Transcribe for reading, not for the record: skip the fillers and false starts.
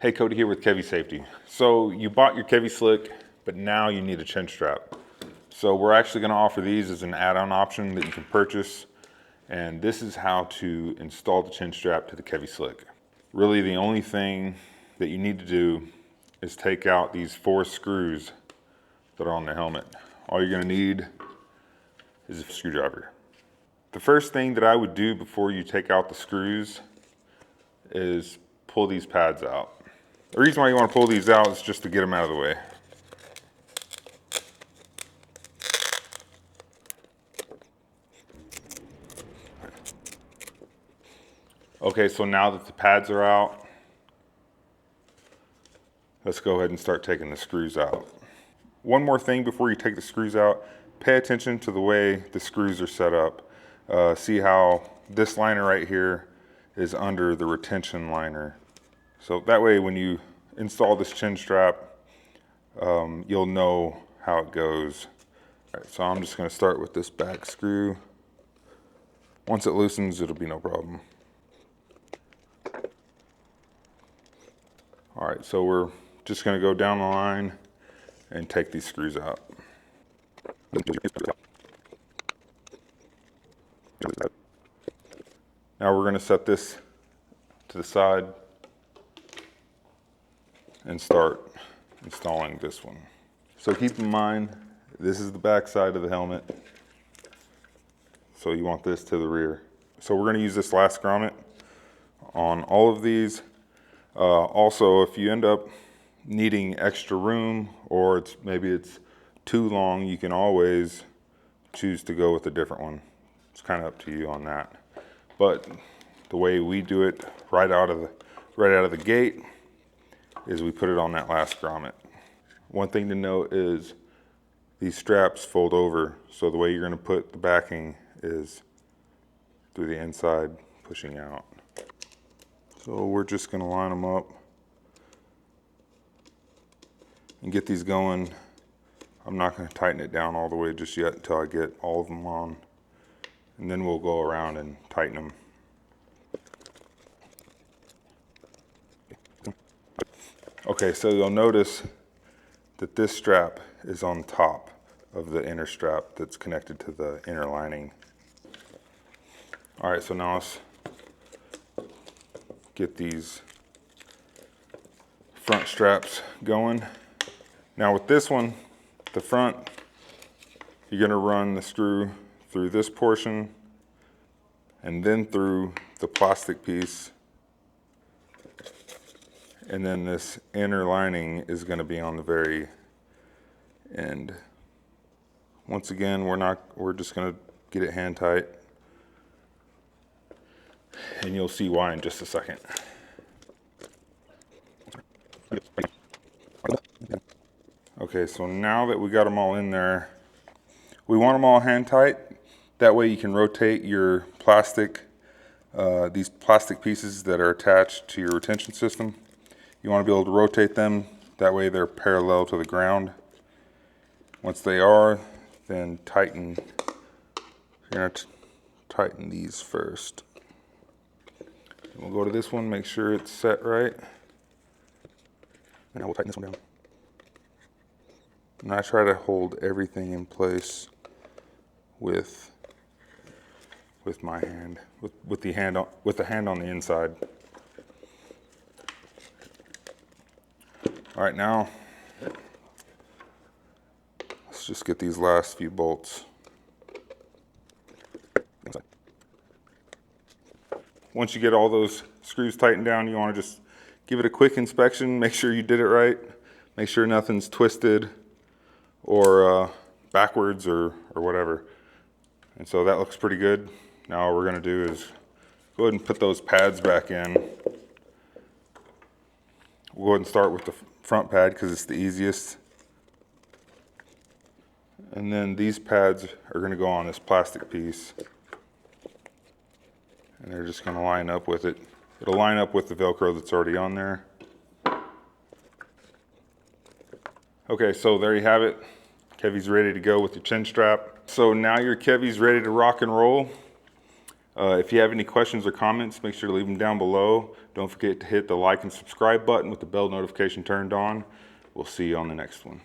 Hey, Cody here with Kevy Safety. So you bought your Kevy Slick, but now you need a chin strap. So we're actually going to offer these as an add-on option that you can purchase. And this is how to install the chin strap to the Kevy Slick. Really the only thing that you need to do is take out these 4 screws that are on the helmet. All you're going to need is a screwdriver. The first thing that I would do before you take out the screws is pull these pads out. The reason why you want to pull these out is just to get them out of the way. Okay, so now that the pads are out, let's go ahead and start taking the screws out. One more thing before you take the screws out, pay attention to the way the screws are set up. See how this liner right here is under the retention liner. So that way when you install this chin strap, you'll know how it goes. All right, so I'm just going to start with this back screw. Once it loosens, it'll be no problem. All right, so we're just going to go down the line and take these screws out. Now we're going to set this to the side and start installing this one. So keep in mind, this is the back side of the helmet. So you want this to the rear. So we're going to use this last grommet on all of these. Also, if you end up needing extra room or maybe it's too long, you can always choose to go with a different one. It's kind of up to you on that. But the way we do it right out of the gate is we put it on that last grommet. One thing to note is these straps fold over, so the way you're going to put the backing is through the inside, pushing out. So we're just going to line them up and get these going. I'm not going to tighten it down all the way just yet until I get all of them on, and then we'll go around and tighten them. Okay, so you'll notice that this strap is on top of the inner strap that's connected to the inner lining. All right, so now let's get these front straps going. Now with this one, the front, you're gonna run the screw through this portion and then through the plastic piece. And then this inner lining is gonna be on the very end. Once again, we're just gonna get it hand tight. And you'll see why in just a second. Okay, so now that we got them all in there, we want them all hand tight. That way you can rotate your plastic, these plastic pieces that are attached to your retention system. You want to be able to rotate them, that way they're parallel to the ground. Once they are, then tighten. You're going to tighten these first. We'll go to this one, make sure it's set right. And now we'll tighten this one down. And I try to hold everything in place with my hand, with the hand on the inside. All right, now let's just get these last few bolts. Once you get all those screws tightened down, you want to just give it a quick inspection, make sure you did it right, make sure nothing's twisted or backwards or whatever. And so that looks pretty good. Now all we're going to do is go ahead and put those pads back in. We'll go ahead and start with the front pad because it's the easiest. And then these pads are going to go on this plastic piece. And they're just going to line up with it. It'll line up with the Velcro that's already on there. Okay, so there you have it. Kevy's ready to go with your chin strap. So now your Kevy's ready to rock and roll. If you have any questions or comments, make sure to leave them down below. Don't forget to hit the like and subscribe button with the bell notification turned on. We'll see you on the next one.